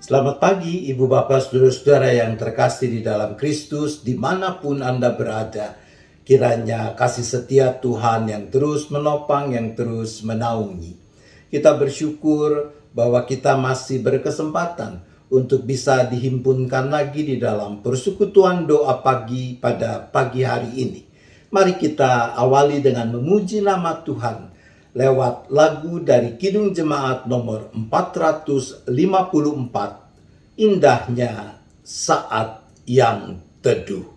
Selamat pagi Ibu Bapak Saudara-saudara yang terkasih di dalam Kristus dimanapun Anda berada. Kiranya kasih setia Tuhan yang terus menopang, yang terus menaungi. Kita bersyukur bahwa kita masih berkesempatan untuk bisa dihimpunkan lagi di dalam persekutuan doa pagi pada pagi hari ini. Mari kita awali dengan memuji nama Tuhan lewat lagu dari Kidung Jemaat nomor 454, Indahnya Saat yang Teduh.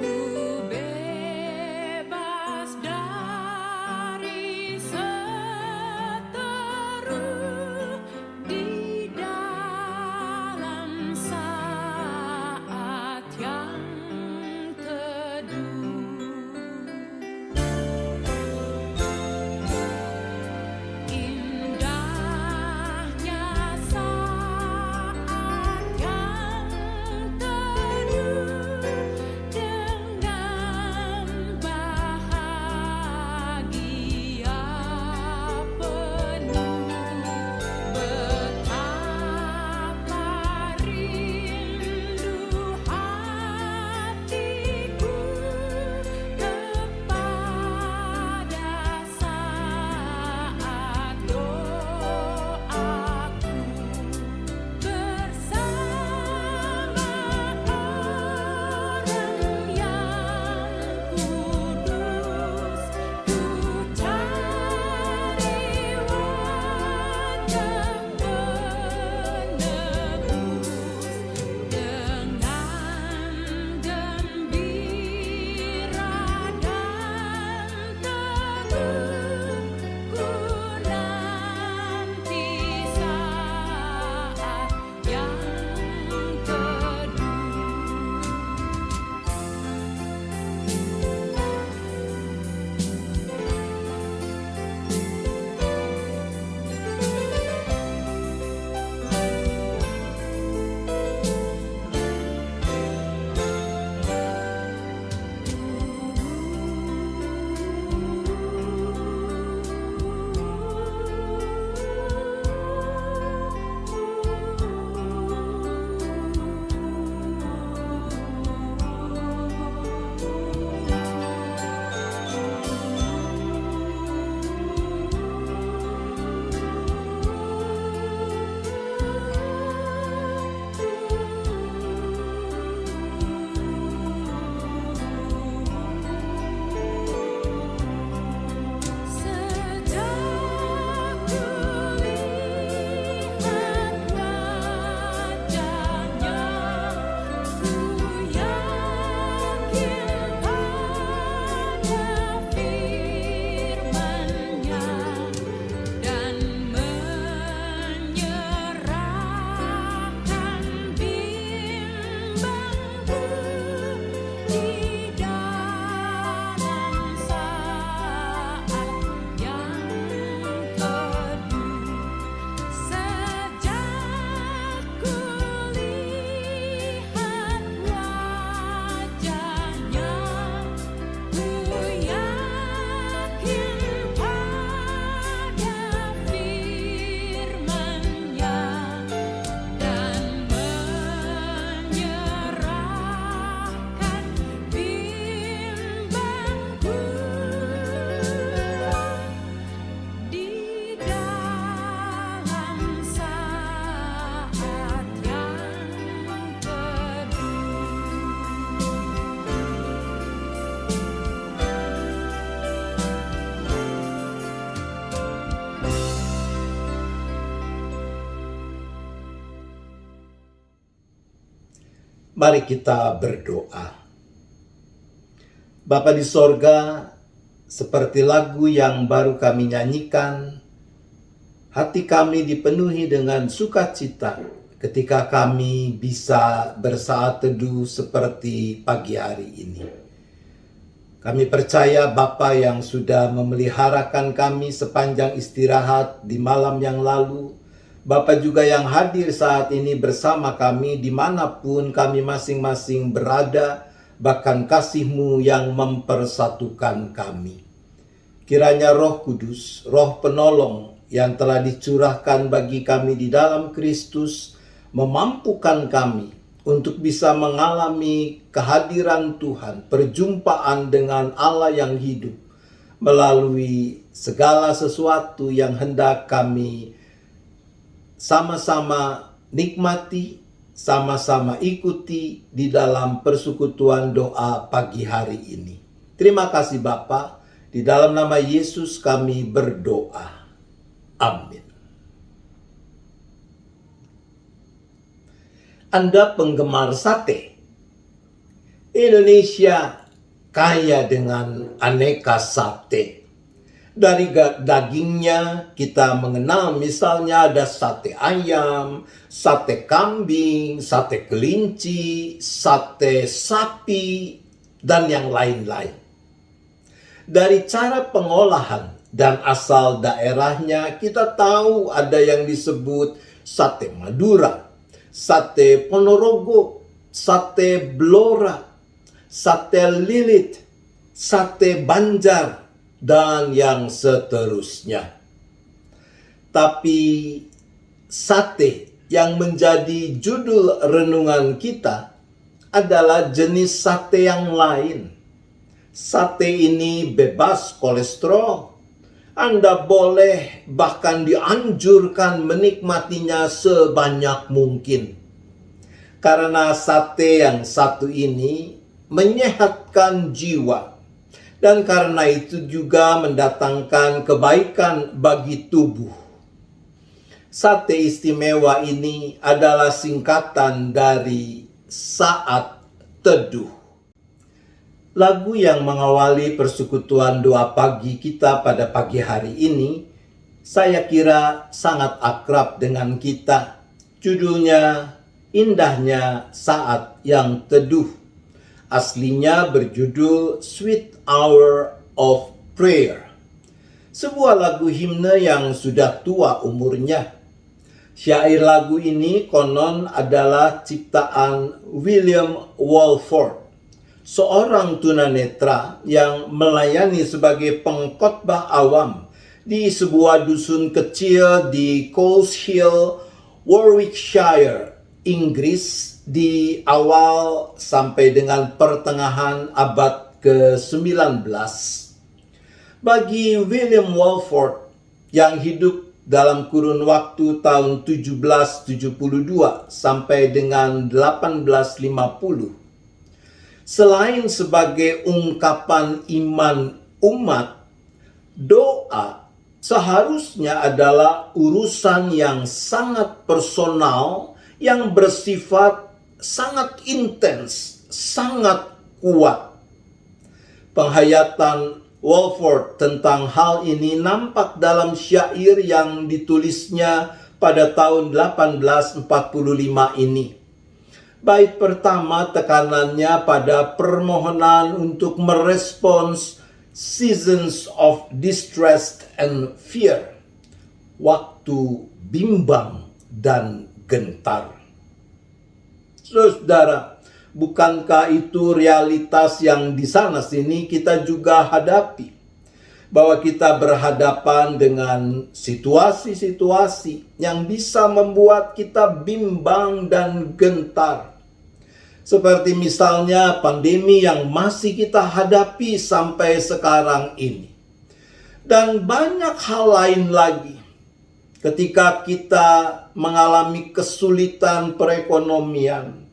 Ku bebas dari Mari kita berdoa. Bapa di sorga, seperti lagu yang baru kami nyanyikan, hati kami dipenuhi dengan sukacita ketika kami bisa bersaat teduh seperti pagi hari ini. Kami percaya Bapa yang sudah memeliharakan kami sepanjang istirahat di malam yang lalu, Bapa juga yang hadir saat ini bersama kami dimanapun kami masing-masing berada, bahkan kasih-Mu yang mempersatukan kami. Kiranya Roh Kudus, Roh Penolong yang telah dicurahkan bagi kami di dalam Kristus, memampukan kami untuk bisa mengalami kehadiran Tuhan, perjumpaan dengan Allah yang hidup, melalui segala sesuatu yang hendak kami sama-sama nikmati, sama-sama ikuti di dalam persekutuan doa pagi hari ini. Terima kasih Bapa, di dalam nama Yesus kami berdoa. Amin. Anda penggemar sate? Indonesia kaya dengan aneka sate. Dari dagingnya kita mengenal misalnya ada sate ayam, sate kambing, sate kelinci, sate sapi, dan yang lain-lain. Dari cara pengolahan dan asal daerahnya kita tahu ada yang disebut sate Madura, sate Ponorogo, sate Blora, sate Lilit, sate Banjar, dan yang seterusnya. Tapi sate yang menjadi judul renungan kita adalah jenis sate yang lain. Sate ini bebas kolesterol. Anda boleh bahkan dianjurkan menikmatinya sebanyak mungkin. Karena sate yang satu ini menyehatkan jiwa. Dan karena itu juga mendatangkan kebaikan bagi tubuh. Sate istimewa ini adalah singkatan dari saat teduh. Lagu yang mengawali persekutuan doa pagi kita pada pagi hari ini, saya kira sangat akrab dengan kita. Judulnya, Indahnya Saat yang Teduh. Aslinya berjudul Sweet Hour of Prayer. Sebuah lagu himne yang sudah tua umurnya. Syair lagu ini konon adalah ciptaan William Walford, seorang tunanetra yang melayani sebagai pengkhotbah awam di sebuah dusun kecil di Coleshill, Warwickshire, Inggris di awal sampai dengan pertengahan abad ke-19. Bagi William Walford yang hidup dalam kurun waktu tahun 1772 sampai dengan 1850, selain sebagai ungkapan iman umat, doa seharusnya adalah urusan yang sangat personal, yang bersifat sangat intens, sangat kuat. Penghayatan Walford tentang hal ini nampak dalam syair yang ditulisnya pada tahun 1845 ini. Bait pertama tekanannya pada permohonan untuk merespons seasons of distress and fear, waktu bimbang dan gentar. Saudara, bukankah itu realitas yang di sana sini kita juga hadapi? Bahwa kita berhadapan dengan situasi-situasi yang bisa membuat kita bimbang dan gentar. Seperti misalnya pandemi yang masih kita hadapi sampai sekarang ini. Dan banyak hal lain lagi. Ketika kita mengalami kesulitan perekonomian,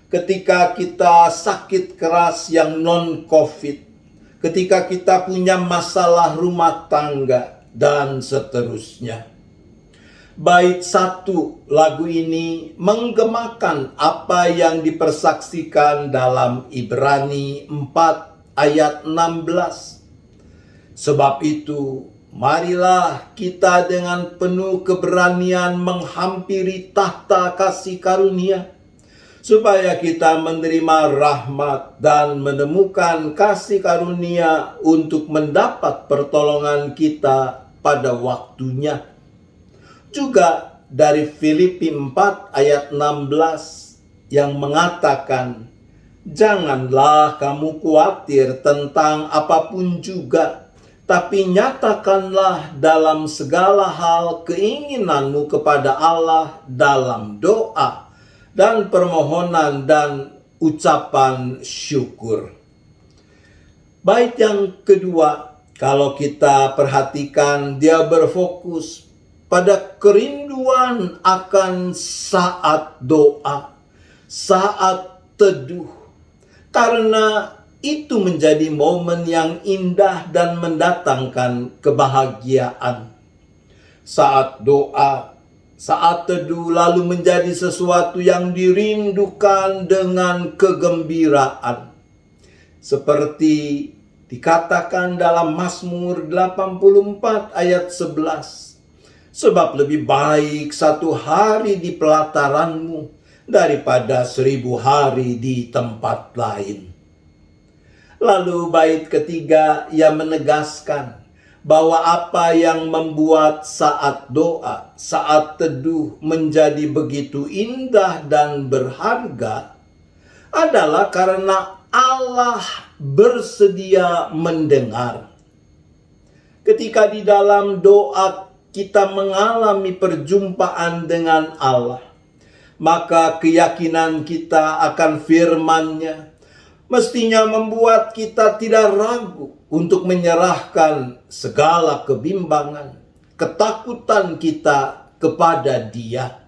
ketika kita sakit keras yang non-COVID, ketika kita punya masalah rumah tangga, dan seterusnya. Bait 1 lagu ini menggemakan apa yang dipersaksikan dalam Ibrani 4 ayat 16. Sebab itu, marilah kita dengan penuh keberanian menghampiri tahta kasih karunia, supaya kita menerima rahmat dan menemukan kasih karunia untuk mendapat pertolongan kita pada waktunya. Juga dari Filipi 4 ayat 16 yang mengatakan, janganlah kamu khawatir tentang apapun juga, tapi nyatakanlah dalam segala hal keinginanmu kepada Allah dalam doa dan permohonan dan ucapan syukur. Bait yang kedua, kalau kita perhatikan, dia berfokus pada kerinduan akan saat doa, saat teduh. Karena itu menjadi momen yang indah dan mendatangkan kebahagiaan. Saat doa, saat teduh lalu menjadi sesuatu yang dirindukan dengan kegembiraan. Seperti dikatakan dalam Mazmur 84 ayat 11. Sebab lebih baik 1 hari di pelataranmu daripada 1000 hari di tempat lain. Lalu bait ketiga yang menegaskan bahwa apa yang membuat saat doa, saat teduh menjadi begitu indah dan berharga adalah karena Allah bersedia mendengar. Ketika di dalam doa kita mengalami perjumpaan dengan Allah, maka keyakinan kita akan firman-Nya mestinya membuat kita tidak ragu untuk menyerahkan segala kebimbangan, ketakutan kita kepada Dia.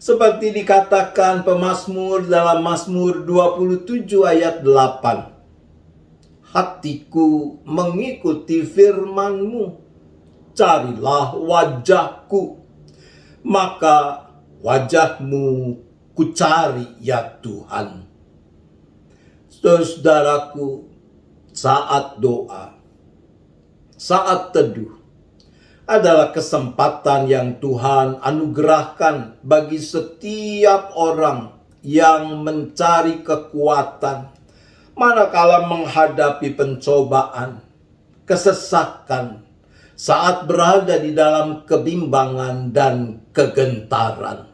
Seperti dikatakan pemazmur dalam Mazmur 27 ayat 8. Hatiku mengikuti firman-Mu, carilah wajah-Ku, maka wajah-Mu kucari ya Tuhan. Saudaraku, saat doa, saat teduh adalah kesempatan yang Tuhan anugerahkan bagi setiap orang yang mencari kekuatan manakala menghadapi pencobaan, kesesakan, saat berada di dalam kebimbangan dan kegentaran.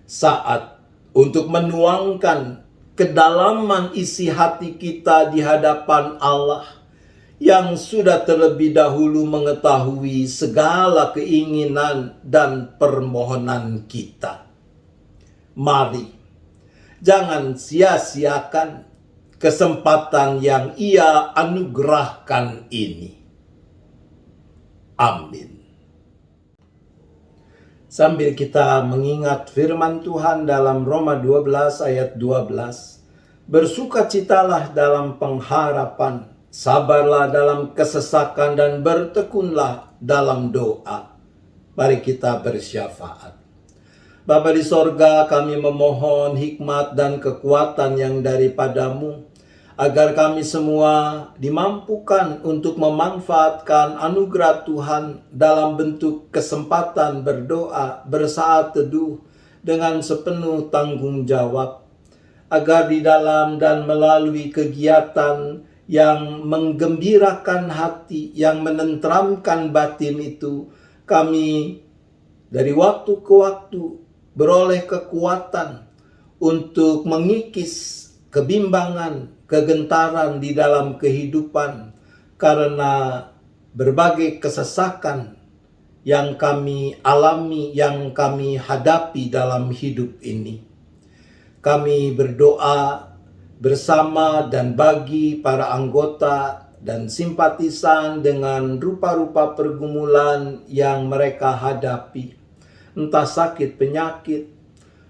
Saat untuk menuangkan kedalaman isi hati kita di hadapan Allah yang sudah terlebih dahulu mengetahui segala keinginan dan permohonan kita. Mari, jangan sia-siakan kesempatan yang Ia anugerahkan ini. Amin. Sambil kita mengingat firman Tuhan dalam Roma 12 ayat 12. Bersukacitalah dalam pengharapan, sabarlah dalam kesesakan, dan bertekunlah dalam doa. Mari kita bersyafaat. Bapa di sorga, kami memohon hikmat dan kekuatan yang daripada-Mu, agar kami semua dimampukan untuk memanfaatkan anugerah Tuhan dalam bentuk kesempatan berdoa, bersaat teduh dengan sepenuh tanggung jawab, agar di dalam dan melalui kegiatan yang menggembirakan hati, yang menenteramkan batin itu, kami dari waktu ke waktu beroleh kekuatan untuk mengikis kebimbangan, kegentaran di dalam kehidupan karena berbagai kesesakan yang kami alami, yang kami hadapi dalam hidup ini. Kami berdoa bersama dan bagi para anggota dan simpatisan dengan rupa-rupa pergumulan yang mereka hadapi, entah sakit penyakit,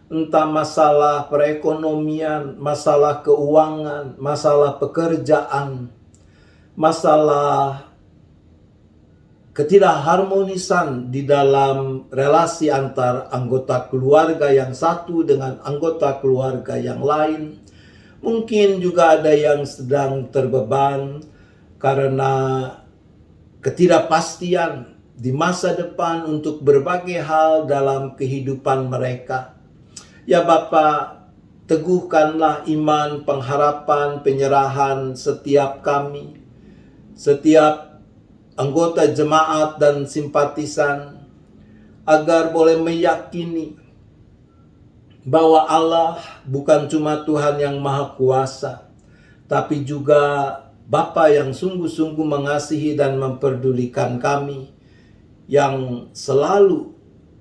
entah masalah perekonomian, masalah keuangan, masalah pekerjaan, masalah ketidakharmonisan di dalam relasi antar anggota keluarga yang satu dengan anggota keluarga yang lain. Mungkin juga ada yang sedang terbeban karena ketidakpastian di masa depan untuk berbagai hal dalam kehidupan mereka. Ya Bapa, teguhkanlah iman, pengharapan, penyerahan setiap kami, setiap anggota jemaat dan simpatisan, agar boleh meyakini bahwa Allah bukan cuma Tuhan yang Maha Kuasa, tapi juga Bapa yang sungguh-sungguh mengasihi dan memperdulikan kami, yang selalu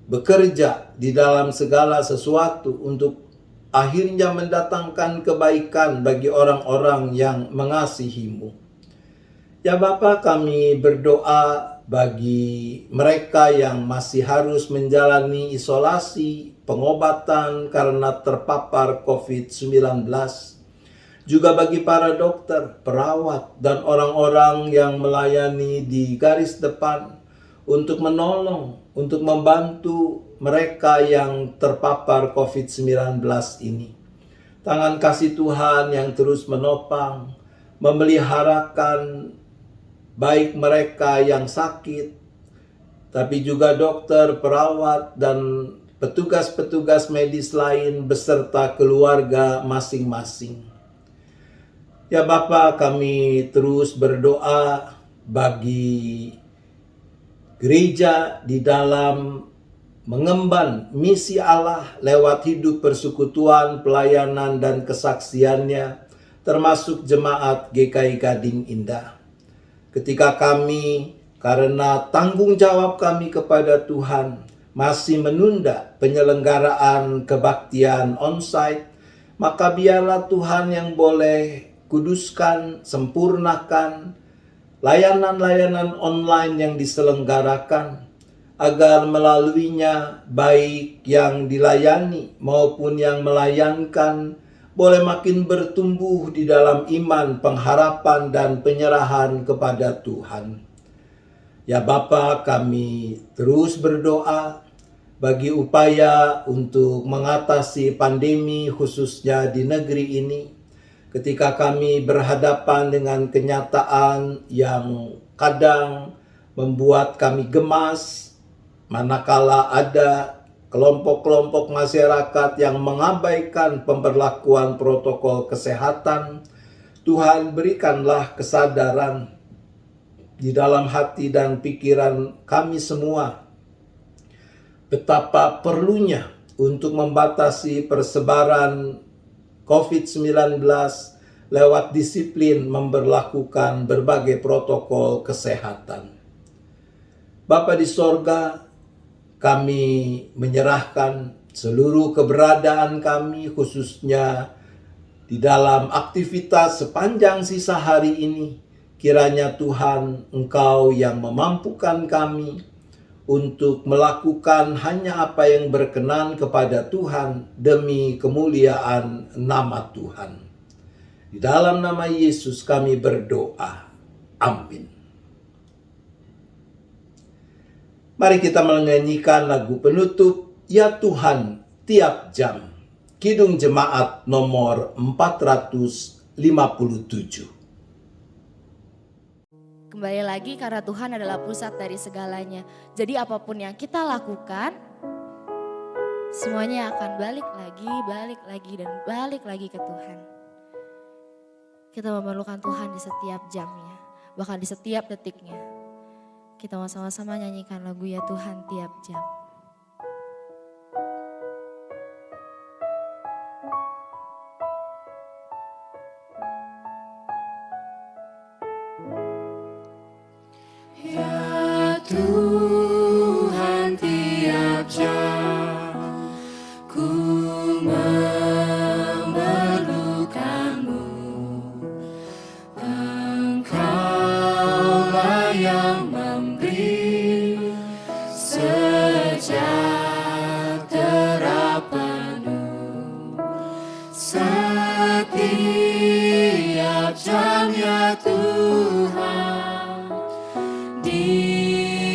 bekerja di dalam segala sesuatu untuk akhirnya mendatangkan kebaikan bagi orang-orang yang mengasihi-Mu. Ya Bapa, kami berdoa bagi mereka yang masih harus menjalani isolasi, pengobatan karena terpapar COVID-19. Juga bagi para dokter, perawat, dan orang-orang yang melayani di garis depan untuk menolong, untuk membantu mereka yang terpapar COVID-19 ini. Tangan kasih Tuhan yang terus menopang, memeliharakan baik mereka yang sakit, tapi juga dokter, perawat, dan petugas-petugas medis lain beserta keluarga masing-masing. Ya Bapa, kami terus berdoa bagi gereja di dalam mengemban misi Allah lewat hidup persekutuan, pelayanan, dan kesaksiannya, termasuk jemaat GKI Gading Indah. Ketika kami, karena tanggung jawab kami kepada Tuhan, masih menunda penyelenggaraan kebaktian onsite, maka biarlah Tuhan yang boleh kuduskan, sempurnakan layanan-layanan online yang diselenggarakan, agar melaluinya baik yang dilayani maupun yang melayankan boleh makin bertumbuh di dalam iman, pengharapan, dan penyerahan kepada Tuhan. Ya Bapa, kami terus berdoa bagi upaya untuk mengatasi pandemi khususnya di negeri ini. Ketika kami berhadapan dengan kenyataan yang kadang membuat kami gemas, manakala ada kelompok-kelompok masyarakat yang mengabaikan pemberlakuan protokol kesehatan, Tuhan berikanlah kesadaran di dalam hati dan pikiran kami semua betapa perlunya untuk membatasi persebaran COVID-19 lewat disiplin memberlakukan berbagai protokol kesehatan. Bapa di sorga, kami menyerahkan seluruh keberadaan kami, khususnya di dalam aktivitas sepanjang sisa hari ini. Kiranya Tuhan, Engkau yang memampukan kami untuk melakukan hanya apa yang berkenan kepada Tuhan demi kemuliaan nama Tuhan. Di dalam nama Yesus kami berdoa. Amin. Mari kita menyanyikan lagu penutup, Ya Tuhan Tiap Jam, Kidung Jemaat nomor 457. Kembali lagi, karena Tuhan adalah pusat dari segalanya. Jadi apapun yang kita lakukan, semuanya akan balik lagi ke Tuhan. Kita memerlukan Tuhan di setiap jamnya, bahkan di setiap detiknya. Kita mau sama-sama nyanyikan lagu Ya Tuhan Tiap Jam. Tuhan tiap jam ku memerlukanmu, Engkaulah yang memberi sejahtera penuh setiap jam, ya Tuhan. Di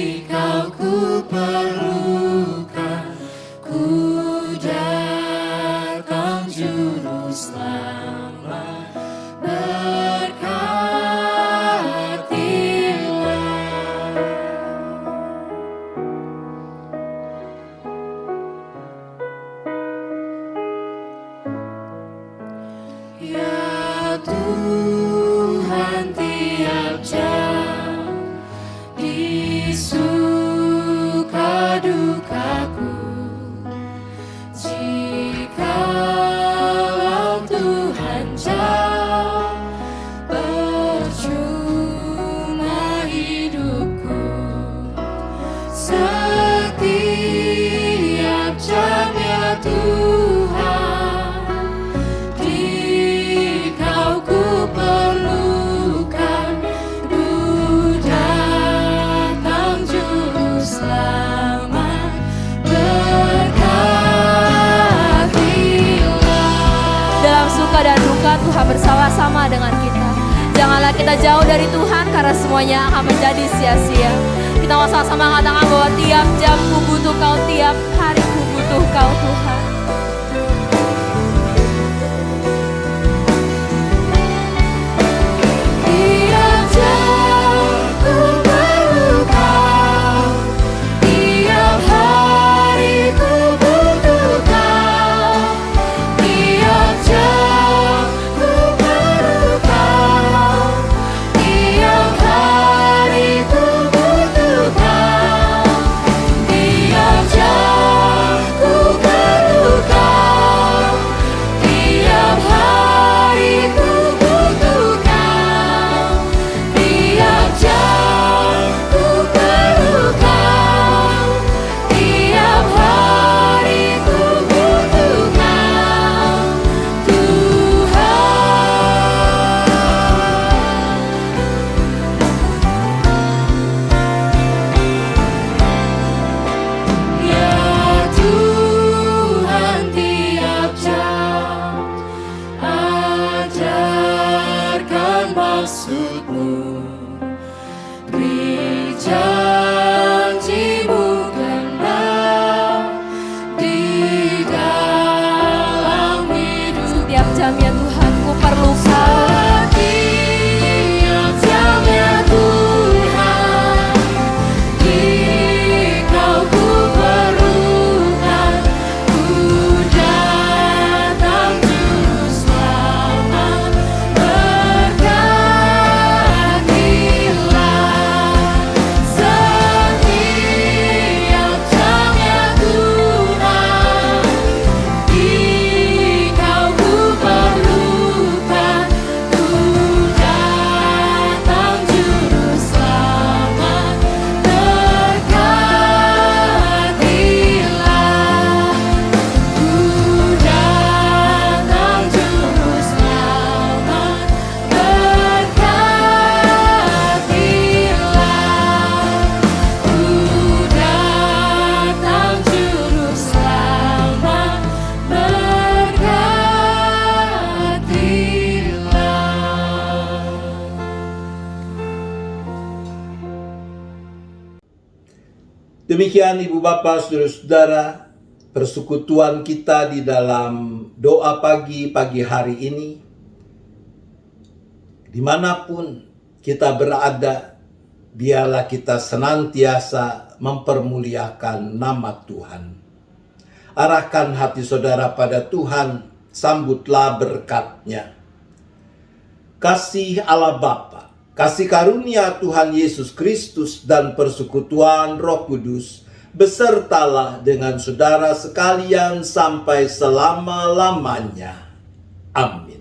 suka dukaku, jikalau Tuhan jauh, percuma hidupku. Setiap jamnya Tuhan, di Kau ku perlukan, ku datang Juru Selamat, berkatilah. Dalam suka dan duka Tuhan bersama-sama dengan kita. Janganlah kita jauh dari Tuhan karena semuanya akan menjadi sia-sia. Kita mau sama-sama mengatakan bahwa tiap jam ku butuh Kau, tiap hari ku butuh Kau Tuhan. Tiap jam ku perlu Kau, tiap hari ku butuh Kau. Tiap jam ku perlu Kau, tiap hari ku butuh Kau. Tiap jam ku perlu Kau, tiap hari ku butuh Kau. Tiap jam ku perlu Kau, tiap hari ku butuh Kau, Tuhan. Ya Tuhan, tiap jam ajarkan maksud-Mu, beri janji-Mu genap di dalam hidup. Setiap jamnya Tuhan ku perlu Kau. Setiap jamnya Tuhan, di Kau ku perlukan, ku datang Juru Selamat, berkatilah. Setiap jamnya Tuhan, di Kau ku perlukan, ku datang Juru Selamat, berkatilah. Ku datang Juru Selamat, berkatilah. Ku datang Juru Selamat, berkatilah. Demikian Ibu Bapak Saudara-saudara, persekutuan kita di dalam doa pagi hari ini. Dimanapun kita berada, biarlah kita senantiasa mempermuliakan nama Tuhan. Arahkan hati saudara pada Tuhan, sambutlah berkat-Nya. Kasih Allah Bapa, kasih karunia Tuhan Yesus Kristus dan persekutuan Roh Kudus besertalah dengan saudara sekalian sampai selama-lamanya. Amin.